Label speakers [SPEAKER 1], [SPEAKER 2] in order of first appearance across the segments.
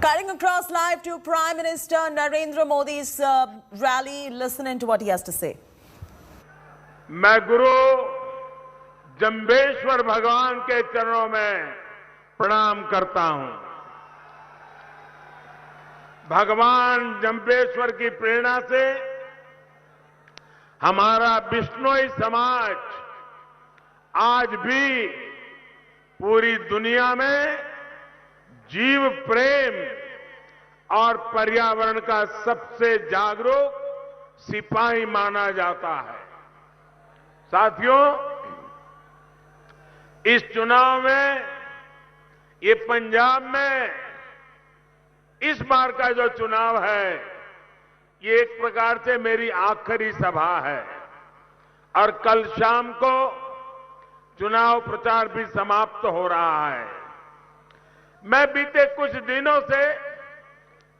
[SPEAKER 1] Cutting across live to Prime Minister Narendra Modi's rally. Listen in to what he has to say.
[SPEAKER 2] मैं गुरु जम्बेश्वर भगवान के चरणों में प्रणाम करता हूं। भगवान जम्बेश्वर की प्रेरणा से हमारा बिश्नोई समाज आज भी पूरी दुनिया में जीव प्रेम और पर्यावरण का सबसे जागरूक सिपाही माना जाता है। साथियों, इस चुनाव में ये पंजाब में इस बार का जो चुनाव है, ये एक प्रकार से मेरी आखिरी सभा है और कल शाम को चुनाव प्रचार भी समाप्त हो रहा है। मैं बीते कुछ दिनों से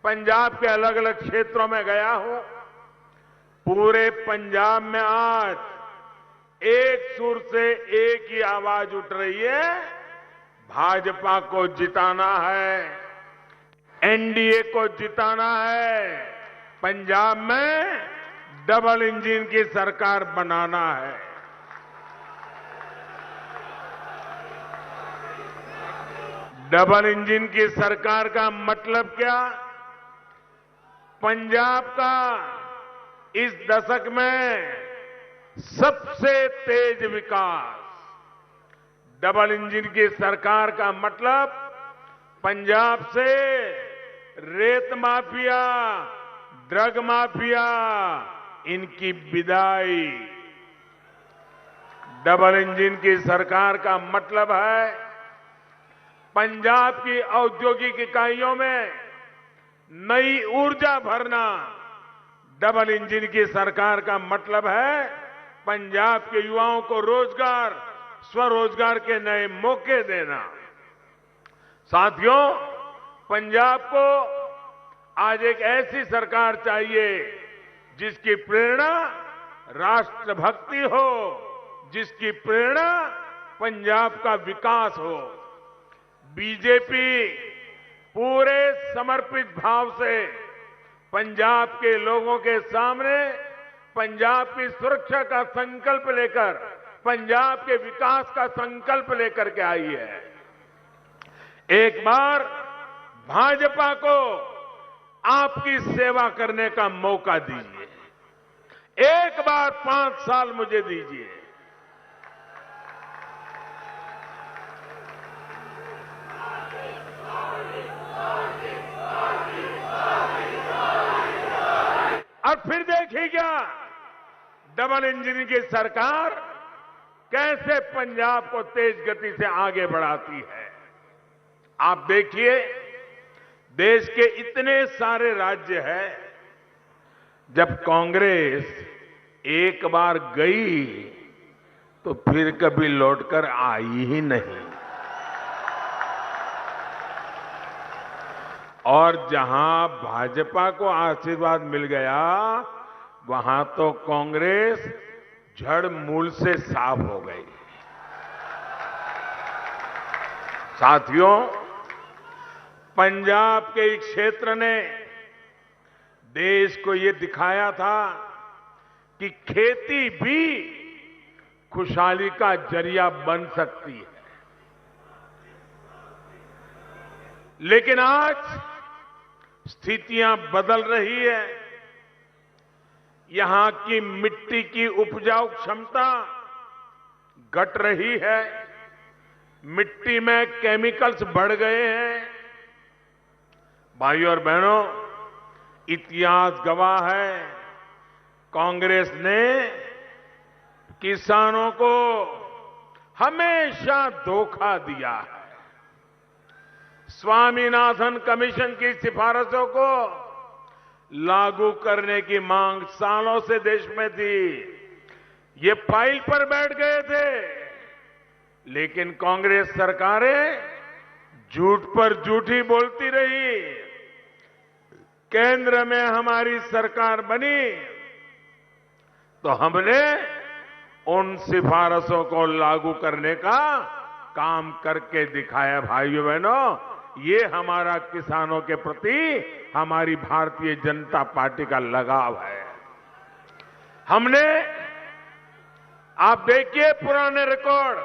[SPEAKER 2] पंजाब के अलग अलग क्षेत्रों में गया हूं। पूरे पंजाब में आज एक सुर से एक ही आवाज उठ रही है, भाजपा को जिताना है, एनडीए को जिताना है, पंजाब में डबल इंजन की सरकार बनाना है। डबल इंजन की सरकार का मतलब क्या? पंजाब का इस दशक में सबसे तेज विकास। डबल इंजन की सरकार का मतलब पंजाब से रेत माफिया, ड्रग माफिया, इनकी विदाई। डबल इंजन की सरकार का मतलब है पंजाब की औद्योगिक इकाइयों में नई ऊर्जा भरना। डबल इंजन की सरकार का मतलब है पंजाब के युवाओं को रोजगार, स्वरोजगार के नए मौके देना। साथियों, पंजाब को आज एक ऐसी सरकार चाहिए जिसकी प्रेरणा राष्ट्रभक्ति हो, जिसकी प्रेरणा पंजाब का विकास हो। बीजेपी पूरे समर्पित भाव से पंजाब के लोगों के सामने पंजाब की सुरक्षा का संकल्प लेकर, पंजाब के विकास का संकल्प लेकर के आई है। एक बार भाजपा को आपकी सेवा करने का मौका दीजिए। एक बार 5 साल मुझे दीजिए। और फिर देखिएगा डबल इंजन की सरकार कैसे पंजाब को तेज गति से आगे बढ़ाती है। आप देखिए, देश के इतने सारे राज्य हैं, जब कांग्रेस एक बार गई तो फिर कभी लौटकर आई ही नहीं। और जहां भाजपा को आशीर्वाद मिल गया, वहां तो कांग्रेस जड़ मूल से साफ हो गई। साथियों, पंजाब के एक क्षेत्र ने देश को ये दिखाया था कि खेती भी खुशहाली का जरिया बन सकती है। लेकिन आज स्थितियां बदल रही है। यहां की मिट्टी की उपजाऊ क्षमता घट रही है। मिट्टी में केमिकल्स बढ़ गए हैं। भाइयों और बहनों, इतिहास गवाह है, कांग्रेस ने किसानों को हमेशा धोखा दिया है। स्वामीनाथन कमीशन की सिफारिशों को लागू करने की मांग सालों से देश में थी। ये फाइल पर बैठ गए थे, लेकिन कांग्रेस सरकारें झूठ पर झूठी बोलती रही। केंद्र में हमारी सरकार बनी तो हमने उन सिफारिशों को लागू करने का काम करके दिखाया। भाइयों बहनों, ये हमारा किसानों के प्रति हमारी भारतीय जनता पार्टी का लगाव है। हमने, आप देखिए पुराने रिकॉर्ड,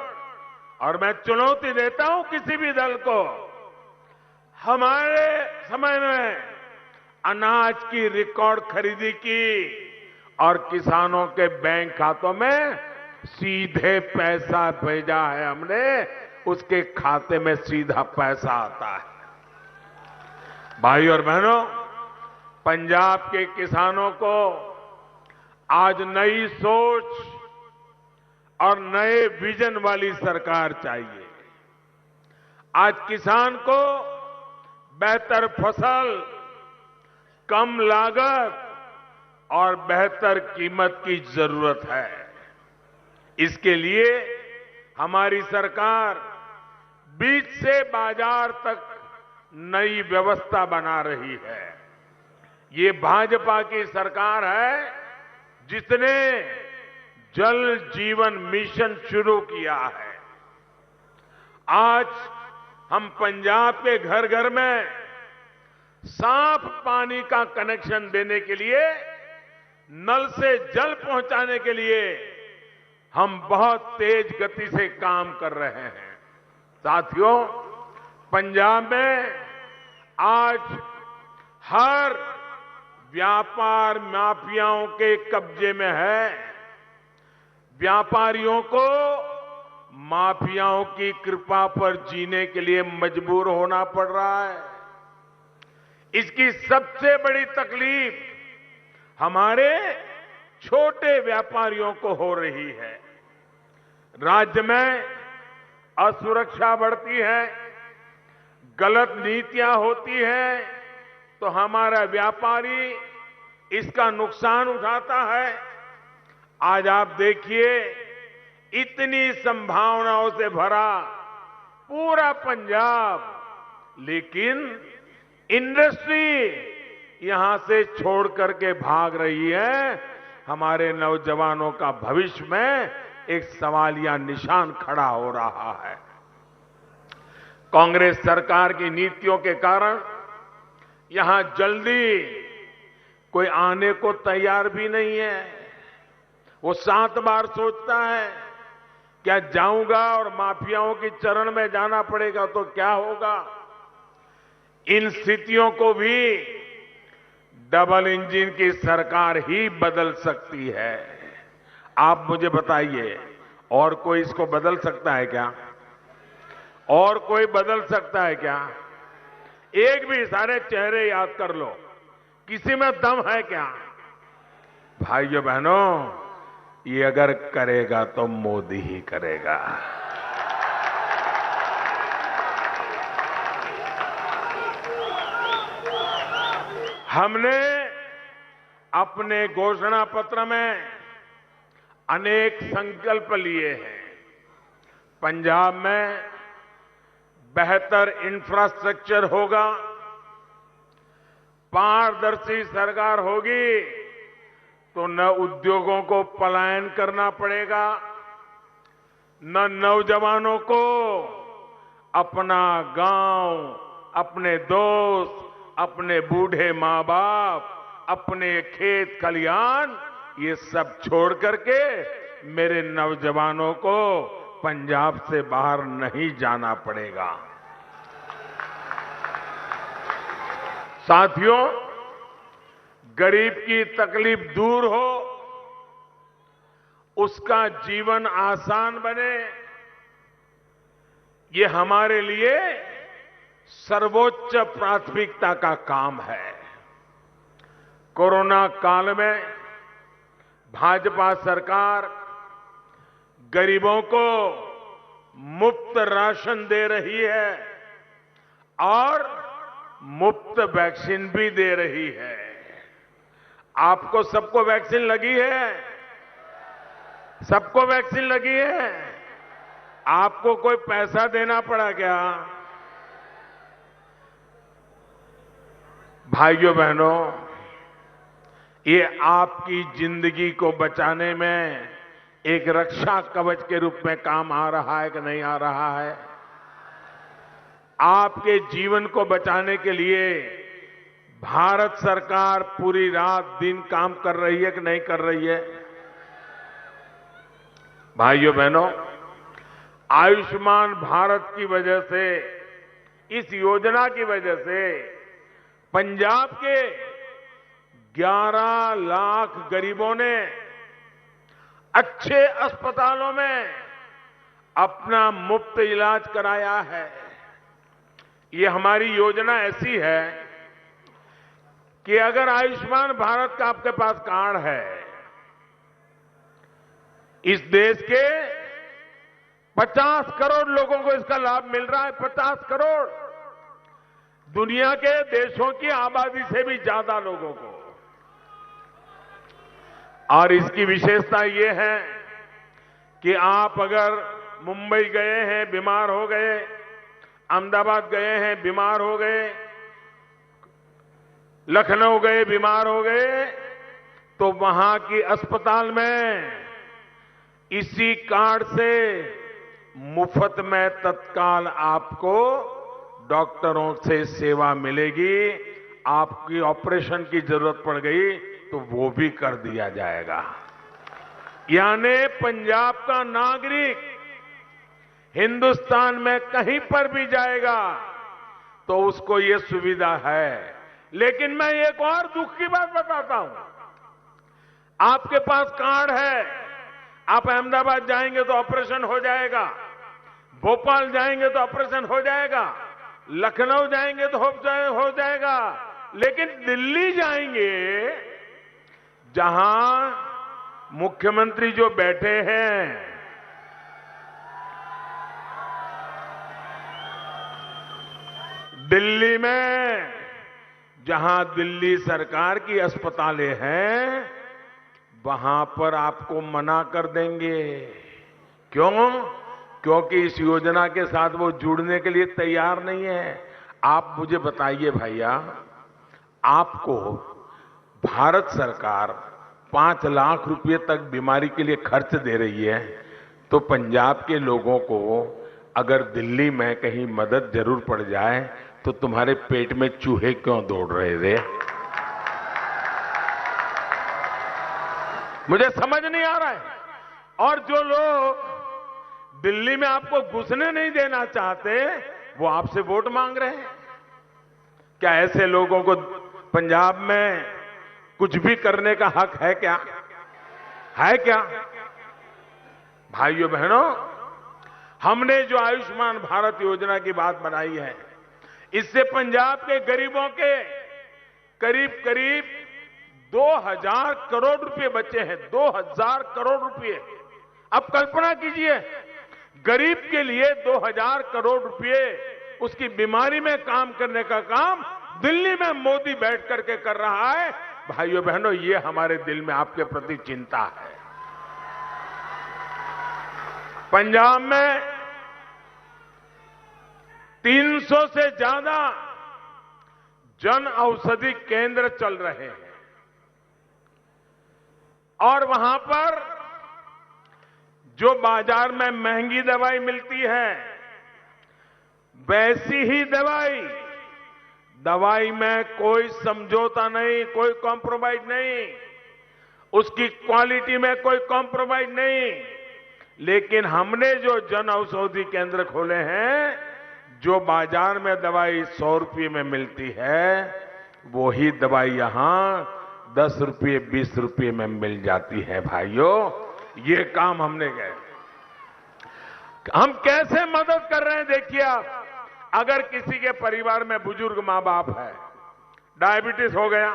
[SPEAKER 2] और मैं चुनौती देता हूं किसी भी दल को, हमारे समय में अनाज की रिकॉर्ड खरीदी की और किसानों के बैंक खातों में सीधे पैसा भेजा है हमने, उसके खाते में सीधा पैसा आता है। भाई और बहनों, पंजाब के किसानों को आज नई सोच और नए विजन वाली सरकार चाहिए। आज किसान को बेहतर फसल, कम लागत और बेहतर कीमत की जरूरत है। इसके लिए हमारी सरकार बीज से बाजार तक नई व्यवस्था बना रही है। ये भाजपा की सरकार है जिसने जल जीवन मिशन शुरू किया है। आज हम पंजाब के घर घर में साफ पानी का कनेक्शन देने के लिए, नल से जल पहुंचाने के लिए हम बहुत तेज गति से काम कर रहे हैं। साथियों, पंजाब में आज हर व्यापार माफियाओं के कब्जे में है। व्यापारियों को माफियाओं की कृपा पर जीने के लिए मजबूर होना पड़ रहा है। इसकी सबसे बड़ी तकलीफ हमारे छोटे व्यापारियों को हो रही है। राज्य में असुरक्षा बढ़ती है, गलत नीतियां होती हैं, तो हमारा व्यापारी इसका नुकसान उठाता है। आज आप देखिए, इतनी संभावनाओं से भरा पूरा पंजाब, लेकिन इंडस्ट्री यहां से छोड़ करके भाग रही है। हमारे नौजवानों का भविष्य में एक सवालिया निशान खड़ा हो रहा है। कांग्रेस सरकार की नीतियों के कारण यहां जल्दी कोई आने को तैयार भी नहीं है। वो 7 बार सोचता है, क्या जाऊंगा और माफियाओं की चरण में जाना पड़ेगा तो क्या होगा। इन स्थितियों को भी डबल इंजन की सरकार ही बदल सकती है। आप मुझे बताइए, और कोई इसको बदल सकता है क्या? और कोई बदल सकता है क्या? एक भी सारे चेहरे याद कर लो, किसी में दम है क्या? भाइयों बहनों, ये अगर करेगा तो मोदी ही करेगा। हमने अपने घोषणा पत्र में अनेक संकल्प लिए हैं। पंजाब में बेहतर इंफ्रास्ट्रक्चर होगा, पारदर्शी सरकार होगी, तो न उद्योगों को पलायन करना पड़ेगा, न नौजवानों को अपना गांव, अपने दोस्त, अपने बूढ़े माँ बाप, अपने खेत खलिहान, ये सब छोड़ करके मेरे नौजवानों को पंजाब से बाहर नहीं जाना पड़ेगा। साथियों, गरीब की तकलीफ दूर हो, उसका जीवन आसान बने, ये हमारे लिए सर्वोच्च प्राथमिकता का काम है। कोरोना काल में भाजपा सरकार गरीबों को मुफ्त राशन दे रही है और मुफ्त वैक्सीन भी दे रही है। आपको सबको वैक्सीन लगी है? सबको वैक्सीन लगी है? आपको कोई पैसा देना पड़ा क्या? भाइयों बहनों, ये आपकी जिंदगी को बचाने में एक रक्षा कवच के रूप में काम आ रहा है कि नहीं आ रहा है? आपके जीवन को बचाने के लिए भारत सरकार पूरी रात दिन काम कर रही है कि नहीं कर रही है? भाइयों बहनों, आयुष्मान भारत की वजह से, इस योजना की वजह से पंजाब के 11 लाख गरीबों ने अच्छे अस्पतालों में अपना मुफ्त इलाज कराया है। ये हमारी योजना ऐसी है कि अगर आयुष्मान भारत का आपके पास कार्ड है, इस देश के 50 करोड़ लोगों को इसका लाभ मिल रहा है। 50 करोड़, दुनिया के देशों की आबादी से भी ज्यादा लोगों को। और इसकी विशेषता ये है कि आप अगर मुंबई गए हैं, बीमार हो गए, अहमदाबाद गए हैं, बीमार हो गए, लखनऊ गए, बीमार हो गए, तो वहां की अस्पताल में इसी कार्ड से मुफ्त में तत्काल आपको डॉक्टरों से सेवा मिलेगी। आपकी ऑपरेशन की जरूरत पड़ गई तो वो भी कर दिया जाएगा। यानी पंजाब का नागरिक हिंदुस्तान में कहीं पर भी जाएगा तो उसको ये सुविधा है। लेकिन मैं एक और दुख की बात बताता हूं। आपके पास कार्ड है, आप अहमदाबाद जाएंगे तो ऑपरेशन हो जाएगा, भोपाल जाएंगे तो ऑपरेशन हो जाएगा, लखनऊ जाएंगे तो हो जाएगा, लेकिन दिल्ली जाएंगे जहां मुख्यमंत्री जो बैठे हैं, दिल्ली में जहां दिल्ली सरकार की अस्पतालें हैं, वहां पर आपको मना कर देंगे। क्यों? क्योंकि इस योजना के साथ वो जुड़ने के लिए तैयार नहीं है। आप मुझे बताइए भैया, आपको भारत सरकार 5 लाख रुपए तक बीमारी के लिए खर्च दे रही है, तो पंजाब के लोगों को अगर दिल्ली में कहीं मदद जरूर पड़ जाए तो तुम्हारे पेट में चूहे क्यों दौड़ रहे थे? मुझे समझ नहीं आ रहा है। और जो लोग दिल्ली में आपको घुसने नहीं देना चाहते, वो आपसे वोट मांग रहे हैं। क्या ऐसे लोगों को पंजाब में कुछ भी करने का हक है क्या? है क्या? भाइयों बहनों, हमने जो आयुष्मान भारत योजना की बात बनाई है, इससे पंजाब के गरीबों के करीब करीब 2000 करोड़ रुपए बचे हैं। 2000 करोड़ रुपए। अब कल्पना कीजिए, गरीब के लिए 2000 करोड़ रुपए उसकी बीमारी में काम करने का काम दिल्ली में मोदी बैठ करके कर रहा है। भाइयों बहनों, ये हमारे दिल में आपके प्रति चिंता है। पंजाब में 300 से ज्यादा जन औषधि केंद्र चल रहे हैं और वहां पर जो बाजार में महंगी दवाई मिलती है, वैसी ही दवाई में कोई समझौता नहीं, कोई कॉम्प्रोमाइज नहीं, उसकी क्वालिटी में कोई कॉम्प्रोमाइज नहीं। लेकिन हमने जो जन औषधि केंद्र खोले हैं, जो बाजार में दवाई 100 रुपये में मिलती है, वही दवाई यहां 10 रुपये 20 रुपये में मिल जाती है। भाइयों, ये काम हमने किया। हम कैसे मदद कर रहे हैं देखिए आप। अगर किसी के परिवार में बुजुर्ग मां बाप है, डायबिटीज हो गया,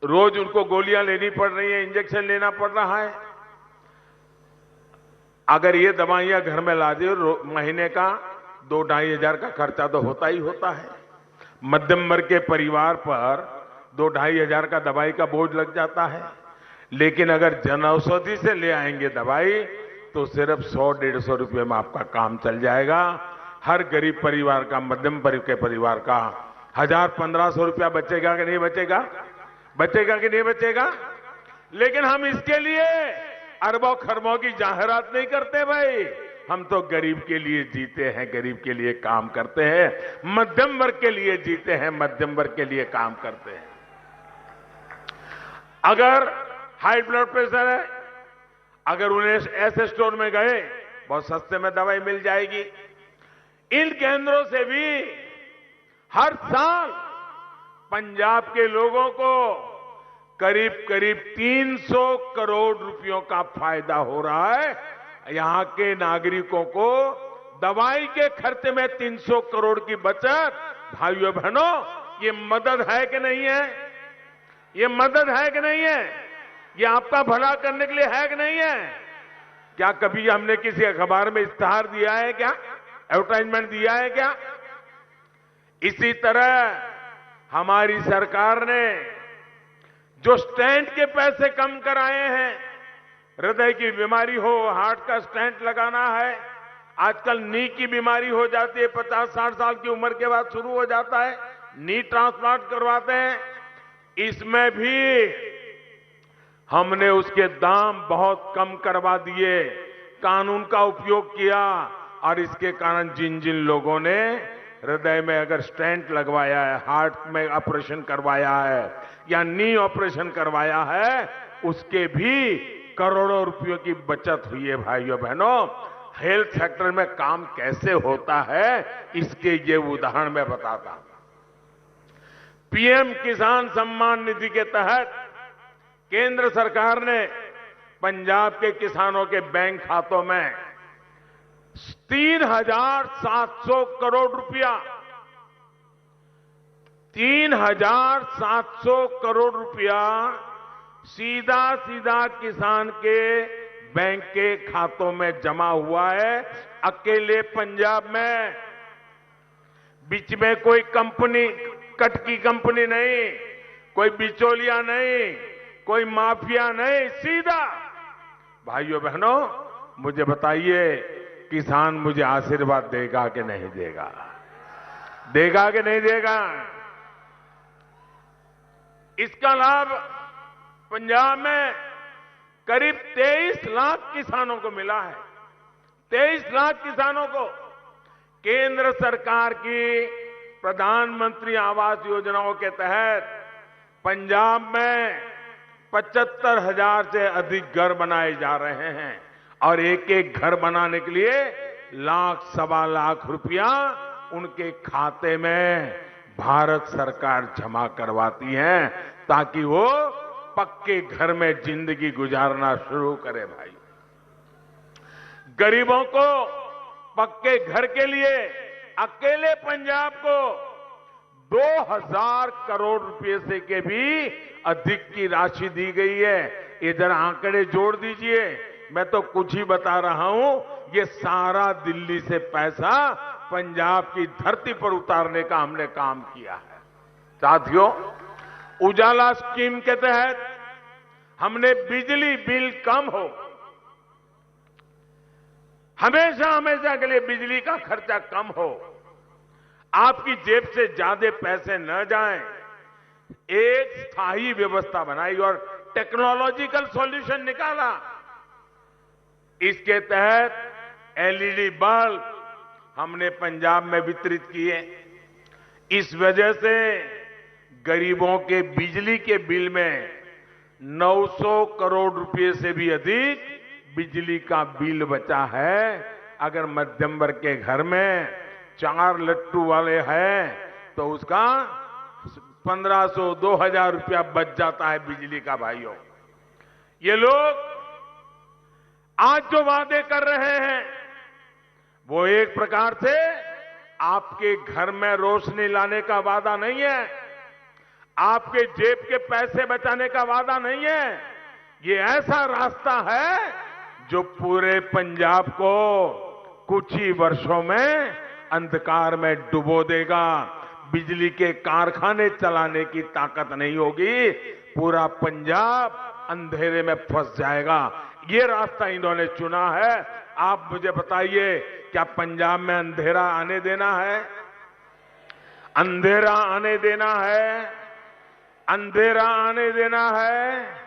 [SPEAKER 2] रोज उनको गोलियां लेनी पड़ रही है, इंजेक्शन लेना पड़ रहा है, अगर ये दवाइयां घर में ला दी, महीने का 2-2.5 हजार का खर्चा तो होता ही होता है। मध्यम वर्ग के परिवार पर 2-2.5 हजार का दवाई का बोझ लग जाता है। लेकिन अगर जन औषधि से ले आएंगे दवाई, तो सिर्फ 100-150 रुपये में आपका काम चल जाएगा। हर गरीब परिवार का, मध्यम वर्ग के परिवार का 1000-1500 रुपया बचेगा कि नहीं बचेगा? बचेगा कि नहीं बचेगा? लेकिन हम इसके लिए अरबों खरबों की जाहिरात नहीं करते भाई। हम तो गरीब के लिए जीते हैं, गरीब के लिए काम करते हैं, मध्यम वर्ग के लिए जीते हैं, मध्यम वर्ग के लिए काम करते हैं। अगर हाई ब्लड प्रेशर है, अगर उन्हें ऐसे स्टोर में गए, बहुत सस्ते में दवाई मिल जाएगी। इन केंद्रों से भी हर साल पंजाब के लोगों को करीब करीब 300 करोड़ रुपयों का फायदा हो रहा है। यहां के नागरिकों को दवाई के खर्चे में 300 करोड़ की बचत। भाइयों बहनों, ये मदद है कि नहीं है? ये मदद है कि नहीं है? ये आपका भला करने के लिए है कि नहीं है? क्या कभी हमने किसी अखबार में इश्तिहार दिया है क्या? एडवर्टाइजमेंट दिया है क्या? इसी तरह हमारी सरकार ने जो स्टेंट के पैसे कम कराए हैं, हृदय की बीमारी हो, हार्ट का स्टेंट लगाना है, आजकल नी की बीमारी हो जाती है, 50-60 साल की उम्र के बाद शुरू हो जाता है, नी ट्रांसप्लांट करवाते हैं, इसमें भी हमने उसके दाम बहुत कम करवा दिए, कानून का उपयोग किया। और इसके कारण जिन जिन लोगों ने हृदय में अगर स्टेंट लगवाया है, हार्ट में ऑपरेशन करवाया है या नी ऑपरेशन करवाया है, उसके भी करोड़ों रुपयों की बचत हुई है। भाइयों बहनों, हेल्थ सेक्टर में काम कैसे होता है, इसके ये उदाहरण मैं बताता हूं। पीएम किसान सम्मान निधि के तहत केंद्र सरकार ने पंजाब के किसानों के बैंक खातों में 3,700 करोड़ रुपया 3,700 करोड़ रुपया सीधा सीधा किसान के बैंक के खातों में जमा हुआ है। अकेले पंजाब में, बीच में कोई कंपनी, कट की कंपनी नहीं, कोई बिचौलिया नहीं, कोई माफिया नहीं, सीधा। भाइयों बहनों, मुझे बताइए, किसान मुझे आशीर्वाद देगा कि नहीं देगा? देगा कि नहीं देगा? इसका लाभ पंजाब में करीब 23 लाख किसानों को मिला है। 23 लाख किसानों को केंद्र सरकार की प्रधानमंत्री आवास योजनाओं के तहत पंजाब में 75,000 से अधिक घर बनाए जा रहे हैं और एक एक घर बनाने के लिए लाख सवा लाख रुपया उनके खाते में भारत सरकार जमा करवाती है ताकि वो पक्के घर में जिंदगी गुजारना शुरू करे। भाई, गरीबों को पक्के घर के लिए अकेले पंजाब को 2,000 करोड़ रुपए से के भी अधिक की राशि दी गई है। इधर आंकड़े जोड़ दीजिए, मैं तो कुछ ही बता रहा हूं, ये सारा दिल्ली से पैसा पंजाब की धरती पर उतारने का हमने काम किया है। साथियों, उजाला स्कीम के तहत हमने बिजली बिल कम हो, हमेशा हमेशा के लिए बिजली का खर्चा कम हो, आपकी जेब से ज्यादा पैसे न जाएं, एक स्थायी व्यवस्था बनाई और टेक्नोलॉजिकल सॉल्यूशन निकाला। इसके तहत एलईडी बल्ब हमने पंजाब में वितरित किए। इस वजह से गरीबों के बिजली के बिल में 900 करोड़ रुपए से भी अधिक बिजली का बिल बचा है। अगर मध्यम वर्ग के घर में 4 लट्टू वाले हैं तो उसका 1,500 2,000 रुपया बच जाता है बिजली का। भाइयों, ये लोग आज जो वादे कर रहे हैं वो एक प्रकार से आपके घर में रोशनी लाने का वादा नहीं है, आपके जेब के पैसे बचाने का वादा नहीं है। ये ऐसा रास्ता है जो पूरे पंजाब को कुछ ही वर्षों में अंधकार में डुबो देगा। बिजली के कारखाने चलाने की ताकत नहीं होगी, पूरा पंजाब अंधेरे में फंस जाएगा। ये रास्ता इन्होंने चुना है। आप मुझे बताइए, क्या पंजाब में अंधेरा आने देना है? अंधेरा आने देना है? अंधेरा आने देना है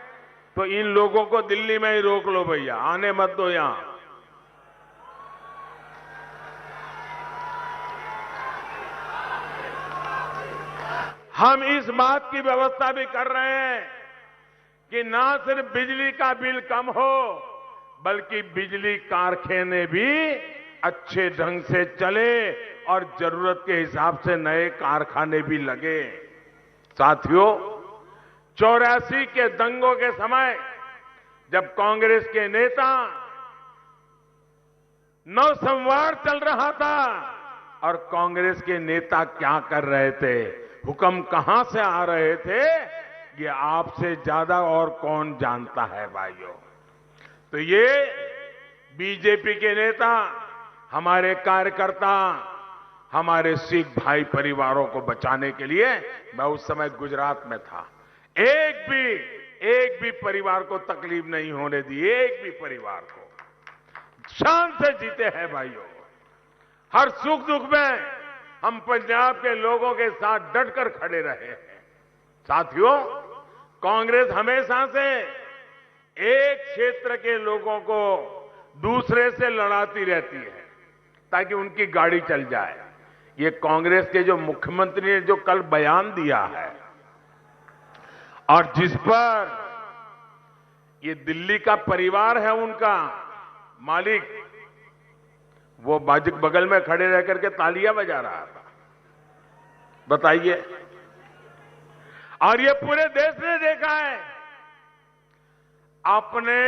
[SPEAKER 2] तो इन लोगों को दिल्ली में ही रोक लो भैया, आने मत दो यहां। हम इस बात की व्यवस्था भी कर रहे हैं कि ना सिर्फ बिजली का बिल कम हो, बल्कि बिजली कारखाने भी अच्छे ढंग से चले और जरूरत के हिसाब से नए कारखाने भी लगे। साथियों, 84 के दंगों के समय जब कांग्रेस के नेता नौसंवार चल रहा था और कांग्रेस के नेता क्या कर रहे थे, हुक्म कहां से आ रहे थे, ये आपसे ज्यादा और कौन जानता है भाइयों। तो ये बीजेपी के नेता, हमारे कार्यकर्ता, हमारे सिख भाई परिवारों को बचाने के लिए, मैं उस समय गुजरात में था, एक भी परिवार को तकलीफ नहीं होने दी, एक भी परिवार को शान से जीते हैं भाइयों। हर सुख दुख में हम पंजाब के लोगों के साथ डटकर खड़े रहे हैं। साथियों, कांग्रेस हमेशा से एक क्षेत्र के लोगों को दूसरे से लड़ाती रहती है ताकि उनकी गाड़ी चल जाए। ये कांग्रेस के जो मुख्यमंत्री ने जो कल बयान दिया है और जिस पर ये दिल्ली का परिवार है उनका मालिक, वो बगल में खड़े रह करके तालियां बजा रहा था, बताइए। और ये पूरे देश ने देखा है। अपने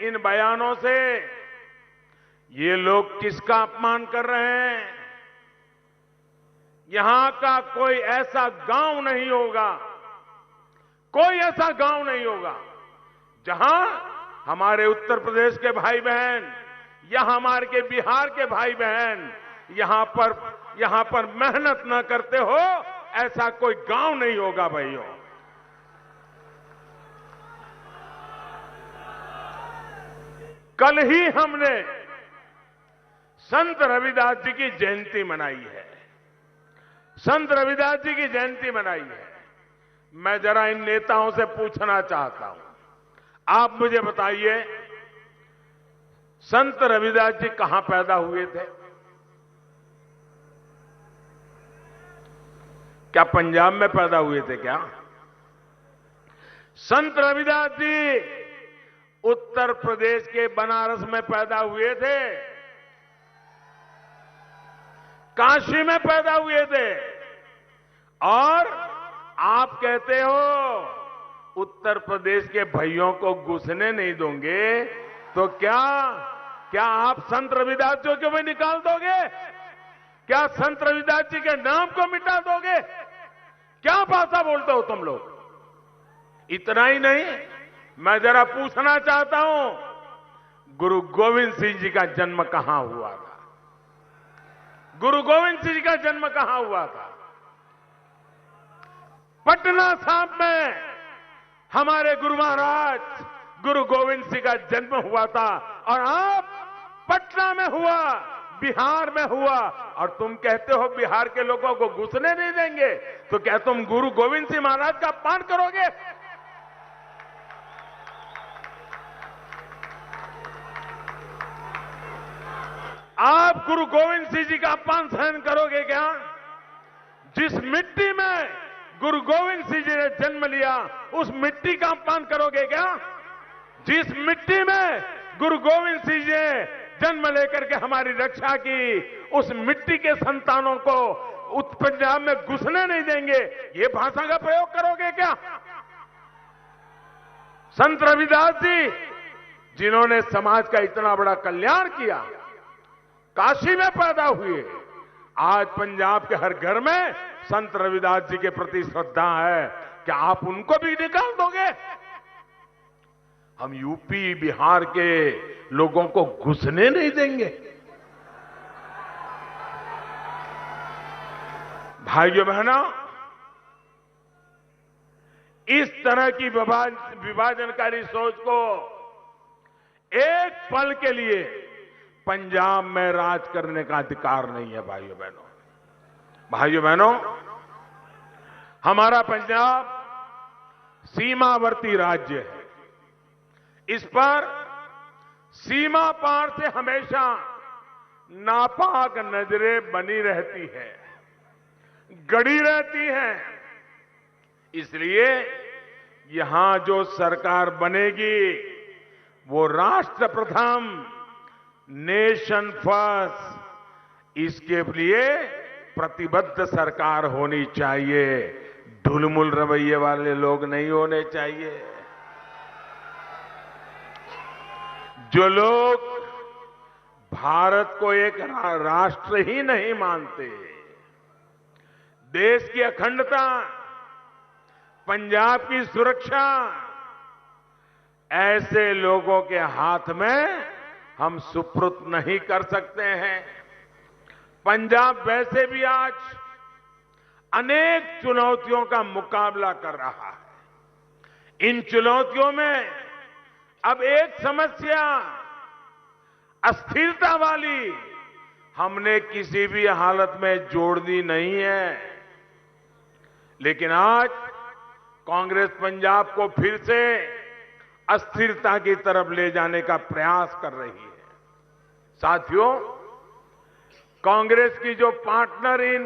[SPEAKER 2] इन बयानों से ये लोग किसका अपमान कर रहे हैं। यहां का कोई ऐसा गांव नहीं होगा, कोई ऐसा गांव नहीं होगा जहां हमारे उत्तर प्रदेश के भाई बहन या हमारे के बिहार के भाई बहन यहां पर मेहनत न करते हो, ऐसा कोई गांव नहीं होगा भाइयों। कल ही हमने संत रविदास जी की जयंती मनाई है, संत रविदास जी की जयंती मनाई है। मैं जरा इन नेताओं से पूछना चाहता हूं, आप मुझे बताइए, संत रविदास जी कहां पैदा हुए थे? क्या पंजाब में पैदा हुए थे क्या? संत रविदास जी उत्तर प्रदेश के बनारस में पैदा हुए थे, काशी में पैदा हुए थे। और आप कहते हो उत्तर प्रदेश के भाइयों को घुसने नहीं दोगे, तो क्या आप संत रविदास जी को भी निकाल दोगे? क्या संत रविदास जी के नाम को मिटा दोगे? क्या भाषा बोलते हो तुम लोग? इतना ही नहीं, मैं जरा पूछना चाहता हूं, गुरु गोविंद सिंह जी का जन्म कहां हुआ था? गुरु गोविंद सिंह जी का जन्म कहां हुआ था? पटना साहिब में हमारे गुरु महाराज गुरु गोविंद सिंह का जन्म हुआ था। और आप पटना में हुआ, बिहार में हुआ, और तुम कहते हो बिहार के लोगों को घुसने नहीं देंगे। तो क्या तुम गुरु गोविंद सिंह महाराज का अपमान करोगे? आप गुरु गोविंद सिंह जी का अपमान सहन करोगे क्या? जिस मिट्टी में गुरु गोविंद सिंह जी ने जन्म लिया, उस मिट्टी का अपमान करोगे क्या? जिस मिट्टी में गुरु गोविंद सिंह जी ने जन्म लेकर के हमारी रक्षा की, उस मिट्टी के संतानों को उत्तर पंजाब में घुसने नहीं देंगे, ये भाषा का प्रयोग करोगे क्या? संत रविदास जी, जिन्होंने समाज का इतना बड़ा कल्याण किया, काशी में पैदा हुए, आज पंजाब के हर घर में संत रविदास जी के प्रति श्रद्धा है। क्या आप उनको भी निकाल दोगे? हम यूपी बिहार के लोगों को घुसने नहीं देंगे। भाइयों बहनों, इस तरह की विभाजनकारी सोच को एक पल के लिए पंजाब में राज करने का अधिकार नहीं है। भाइयों बहनों, हमारा पंजाब सीमावर्ती राज्य है। इस पर सीमा पार से हमेशा नापाक नजरें बनी रहती है, गड़ी रहती हैं। इसलिए यहां जो सरकार बनेगी वो राष्ट्र प्रथम, नेशन फर्स्ट, इसके लिए प्रतिबद्ध सरकार होनी चाहिए। ढुलमुल रवैये वाले लोग नहीं होने चाहिए। जो लोग भारत को एक राष्ट्र ही नहीं मानते, देश की अखंडता, पंजाब की सुरक्षा, ऐसे लोगों के हाथ में हम सुपुर्द नहीं कर सकते हैं। पंजाब वैसे भी आज अनेक चुनौतियों का मुकाबला कर रहा है। इन चुनौतियों में अब एक समस्या अस्थिरता वाली हमने किसी भी हालत में जोड़नी नहीं है। लेकिन आज कांग्रेस पंजाब को फिर से अस्थिरता की तरफ ले जाने का प्रयास कर रही है। साथियों, कांग्रेस की जो पार्टनर इन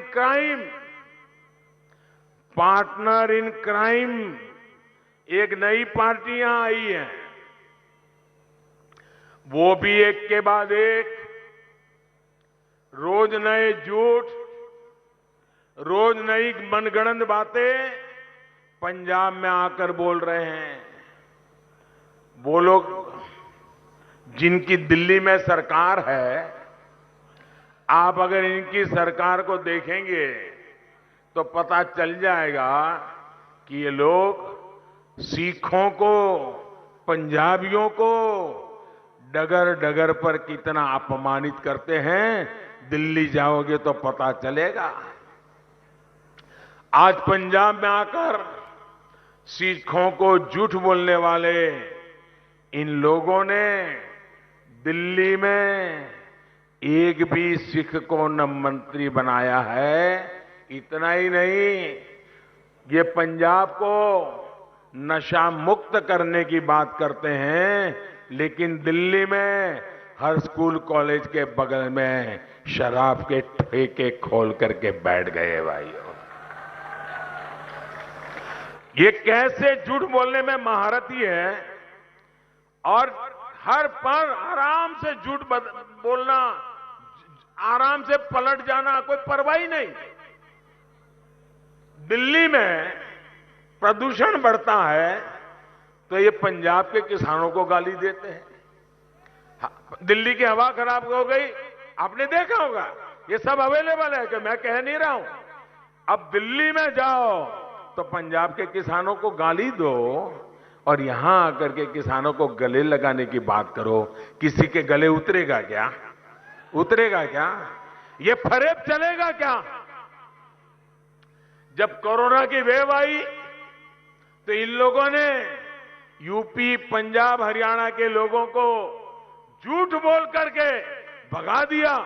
[SPEAKER 2] क्राइम एक नई पार्टियां आई हैं, वो भी एक के बाद एक रोज नए झूठ, रोज नई मनगढ़ंत बातें पंजाब में आकर बोल रहे हैं। वो लोग जिनकी दिल्ली में सरकार है, आप अगर इनकी सरकार को देखेंगे तो पता चल जाएगा कि ये लोग सिखों को, पंजाबियों को डगर डगर पर कितना अपमानित करते हैं। दिल्ली जाओगे तो पता चलेगा। आज पंजाब में आकर सिखों को झूठ बोलने वाले इन लोगों ने दिल्ली में एक भी सिख को न मंत्री बनाया है। इतना ही नहीं, ये पंजाब को नशा मुक्त करने की बात करते हैं, लेकिन दिल्ली में हर स्कूल कॉलेज के बगल में शराब के ठेके खोल करके बैठ गए भाइयों। ये कैसे झूठ बोलने में महारथी है और हर पर आराम से झूठ बोलना, आराम से पलट जाना, कोई परवाह ही नहीं। दिल्ली में प्रदूषण बढ़ता है तो ये पंजाब के किसानों को गाली देते हैं। दिल्ली की हवा खराब हो गई, आपने देखा होगा, ये सब अवेलेबल है कि मैं कह नहीं रहा हूं। अब दिल्ली में जाओ तो पंजाब के किसानों को गाली दो और यहां आकर के किसानों को गले लगाने की बात करो। किसी के गले उतरेगा क्या? उतरेगा क्या? ये फरेब चलेगा क्या? जब कोरोना की वेव आई तो इन लोगों ने यूपी, पंजाब, हरियाणा के लोगों को झूठ बोल करके भगा दिया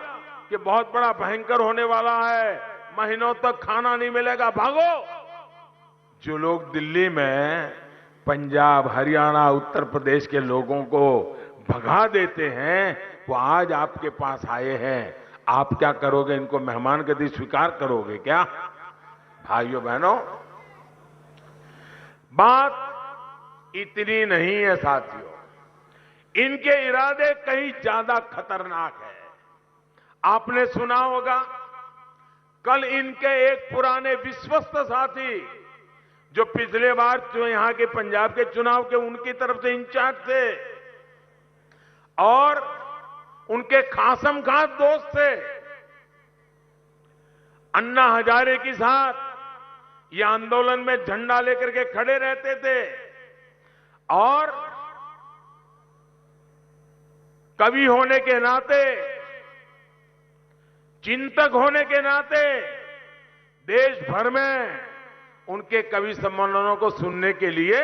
[SPEAKER 2] कि बहुत बड़ा भयंकर होने वाला है, महीनों तक खाना नहीं मिलेगा, भागो। जो लोग दिल्ली में पंजाब, हरियाणा, उत्तर प्रदेश के लोगों को भगा देते हैं, वो आज आपके पास आए हैं। आप क्या करोगे? इनको मेहमान गति स्वीकार करोगे क्या? भाइयों बहनों, बात इतनी नहीं है साथियों, इनके इरादे कहीं ज्यादा खतरनाक है। आपने सुना होगा, कल इनके एक पुराने विश्वस्त साथी जो पिछले बार जो यहां के पंजाब के चुनाव के उनकी तरफ से इंचार्ज थे और उनके खासम खास दोस्त थे, अन्ना हजारे के साथ ये आंदोलन में झंडा लेकर के खड़े रहते थे और कवि होने के नाते, चिंतक होने के नाते देश भर में उनके कवि सम्मेलनों को सुनने के लिए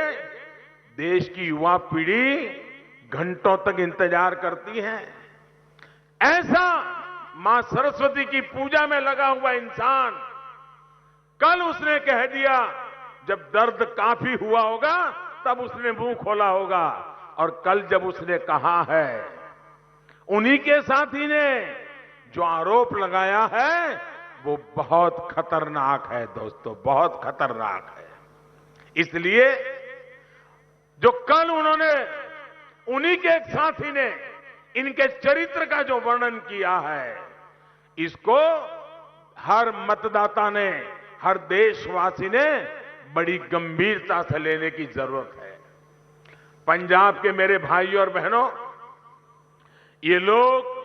[SPEAKER 2] देश की युवा पीढ़ी घंटों तक इंतजार करती है। ऐसा मां सरस्वती की पूजा में लगा हुआ इंसान कल उसने कह दिया, जब दर्द काफी हुआ होगा तब उसने मुंह खोला होगा। और कल जब उसने कहा है, उन्हीं के साथी ने जो आरोप लगाया है वो बहुत खतरनाक है दोस्तों, बहुत खतरनाक है। इसलिए जो कल उन्होंने, उन्हीं के एक साथी ने इनके चरित्र का जो वर्णन किया है, इसको हर मतदाता ने, हर देशवासी ने बड़ी गंभीरता से लेने की जरूरत है। पंजाब के मेरे भाइयों और बहनों, ये लोग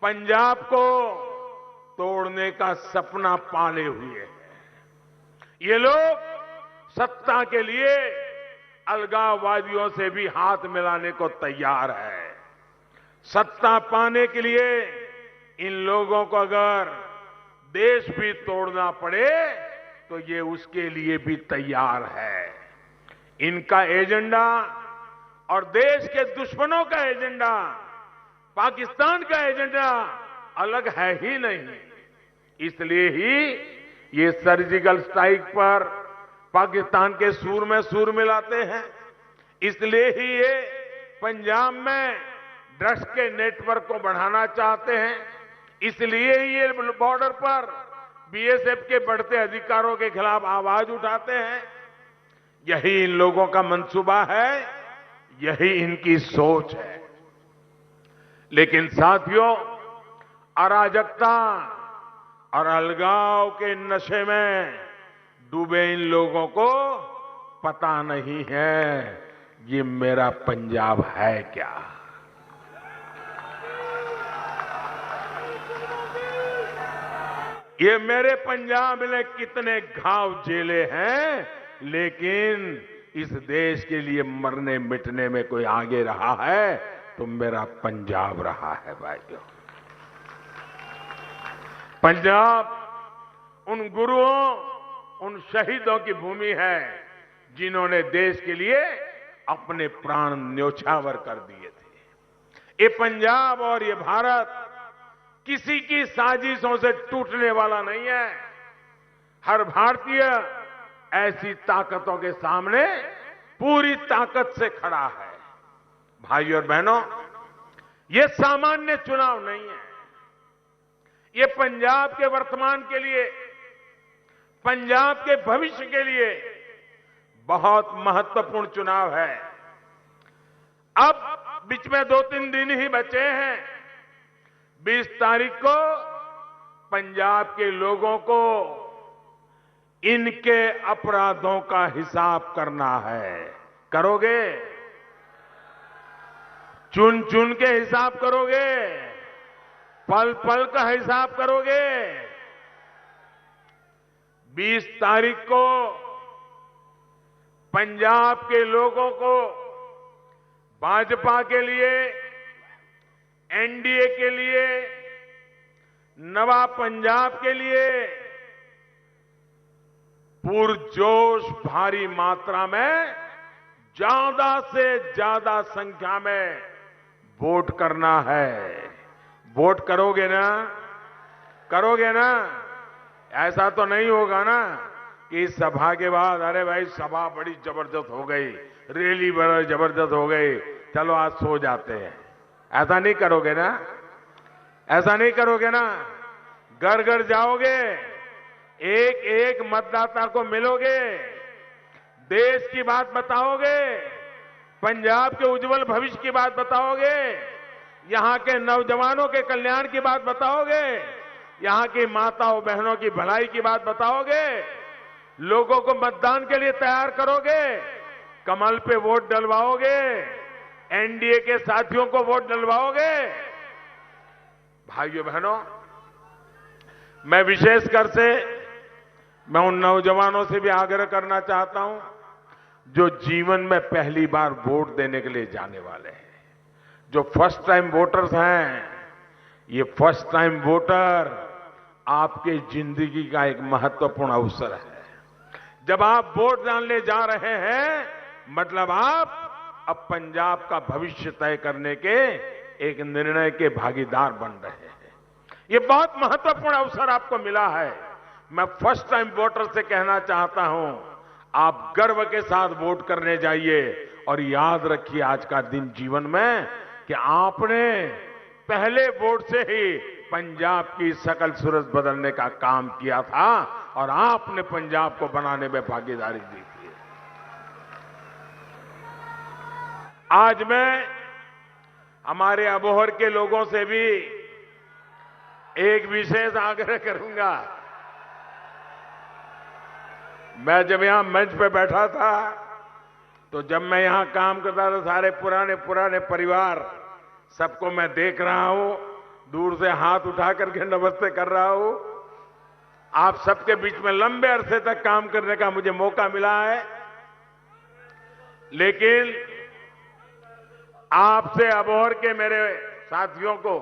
[SPEAKER 2] पंजाब को तोड़ने का सपना पाले हुए हैं। ये लोग सत्ता के लिए अलगाववादियों से भी हाथ मिलाने को तैयार है। सत्ता पाने के लिए इन लोगों को अगर देश भी तोड़ना पड़े तो ये उसके लिए भी तैयार है। इनका एजेंडा और देश के दुश्मनों का एजेंडा, पाकिस्तान का एजेंडा अलग है ही नहीं। इसलिए ही ये सर्जिकल स्ट्राइक पर पाकिस्तान के सूर में सूर मिलाते हैं। इसलिए ही ये पंजाब में ड्रग्स के नेटवर्क को बढ़ाना चाहते हैं। इसलिए ही ये बॉर्डर पर बीएसएफ के बढ़ते अधिकारों के खिलाफ आवाज उठाते हैं। यही इन लोगों का मंसूबा है, यही इनकी सोच है। लेकिन साथियों, अराजकता और अलगाव के नशे में डूबे इन लोगों को पता नहीं है ये मेरा पंजाब है क्या। ये मेरे पंजाब ने कितने घाव झेले हैं, लेकिन इस देश के लिए मरने मिटने में कोई आगे रहा है तो मेरा पंजाब रहा है भाइयों। पंजाब उन गुरुओं, उन शहीदों की भूमि है जिन्होंने देश के लिए अपने प्राण न्योछावर कर दिए थे। ये पंजाब और ये भारत किसी की साजिशों से टूटने वाला नहीं है। हर भारतीय ऐसी ताकतों के सामने पूरी ताकत से खड़ा है। भाइयों और बहनों, ये सामान्य चुनाव नहीं है। ये पंजाब के वर्तमान के लिए, पंजाब के भविष्य के लिए बहुत महत्वपूर्ण चुनाव है। अब बीच में 2-3 दिन ही बचे हैं। 20 तारीख को पंजाब के लोगों को इनके अपराधों का हिसाब करना है। करोगे? चुन चुन के हिसाब करोगे? पल पल का हिसाब करोगे? 20 तारीख को पंजाब के लोगों को भाजपा के लिए, एनडीए के लिए, नवा पंजाब के लिए पुरजोश भारी मात्रा में ज्यादा से ज्यादा संख्या में वोट करना है। वोट करोगे ना? करोगे ना? ऐसा तो नहीं होगा ना कि इस सभा के बाद अरे भाई सभा बड़ी जबरदस्त हो गई, रैली बड़ी जबरदस्त हो गई, चलो आज सो जाते हैं। ऐसा नहीं करोगे ना? ऐसा नहीं करोगे ना? घर घर जाओगे, एक एक मतदाता को मिलोगे, देश की बात बताओगे, पंजाब के उज्जवल भविष्य की बात बताओगे, यहां के नौजवानों के कल्याण की बात बताओगे, यहां की माताओं बहनों की भलाई की बात बताओगे, लोगों को मतदान के लिए तैयार करोगे, कमल पे वोट डलवाओगे, एनडीए के साथियों को वोट डलवाओगे। भाइयों बहनों, मैं विशेषकर से मैं उन नौजवानों से भी आग्रह करना चाहता हूं जो जीवन में पहली बार वोट देने के लिए जाने वाले हैं, जो फर्स्ट टाइम वोटर्स हैं। ये फर्स्ट टाइम वोटर आपके जिंदगी का एक महत्वपूर्ण अवसर है। जब आप वोट डालने जा रहे हैं, मतलब आप अब पंजाब का भविष्य तय करने के एक निर्णय के भागीदार बन रहे हैं। ये बहुत महत्वपूर्ण अवसर आपको मिला है। मैं फर्स्ट टाइम वोटर से कहना चाहता हूं, आप गर्व के साथ वोट करने जाइए और याद रखिए आज का दिन जीवन में कि आपने पहले वोट से ही पंजाब की शकल सूरत बदलने का काम किया था और आपने पंजाब को बनाने में भागीदारी दी थी। आज मैं हमारे अबोहर के लोगों से भी एक विशेष आग्रह करूंगा। मैं जब यहां मंच पे बैठा था तो जब मैं यहां काम करता था सारे पुराने परिवार सबको मैं देख रहा हूं, दूर से हाथ उठा करके नमस्ते कर रहा हूं। आप सबके बीच में लंबे अरसे तक काम करने का मुझे मौका मिला है, लेकिन आपसे अबोहर के मेरे साथियों को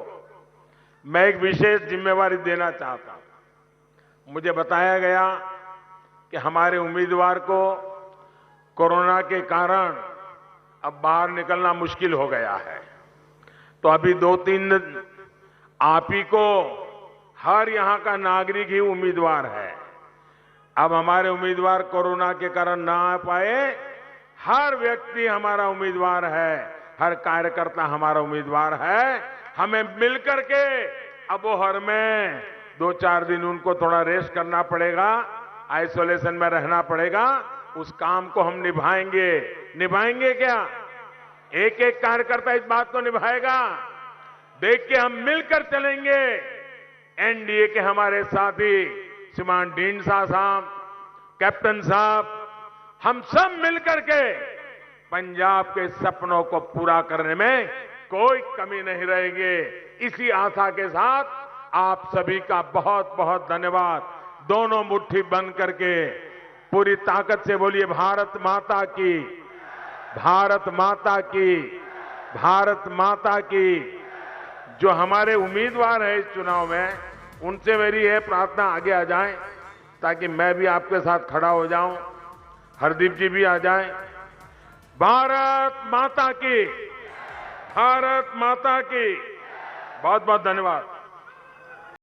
[SPEAKER 2] मैं एक विशेष जिम्मेवारी देना चाहता हूं। मुझे बताया गया कि हमारे उम्मीदवार को कोरोना के कारण अब बाहर निकलना मुश्किल हो गया है, तो अभी 2-3 दिन आप ही को हर यहां का नागरिक ही उम्मीदवार है। अब हमारे उम्मीदवार कोरोना के कारण ना आ पाए, हर व्यक्ति हमारा उम्मीदवार है, हर कार्यकर्ता हमारा उम्मीदवार है। हमें मिलकर के अबोहर में 2-4 दिन उनको थोड़ा रेस्ट करना पड़ेगा, आइसोलेशन में रहना पड़ेगा। उस काम को हम निभाएंगे क्या? एक एक कार्यकर्ता इस बात को निभाएगा। देख के हम मिलकर चलेंगे। एनडीए के हमारे साथी श्रीमान ढींडसा साहब, कैप्टन साहब, हम सब मिलकर के पंजाब के सपनों को पूरा करने में कोई कमी नहीं रहेगी। इसी आशा के साथ आप सभी का बहुत बहुत धन्यवाद। दोनों मुट्ठी बंद करके पूरी ताकत से बोलिए भारत माता की, भारत माता की, भारत माता की। जो हमारे उम्मीदवार हैं इस चुनाव में, उनसे मेरी यह प्रार्थना आगे आ जाए ताकि मैं भी आपके साथ खड़ा हो जाऊं, हरदीप जी भी आ जाएं। भारत माता की, भारत माता की। बहुत बहुत धन्यवाद।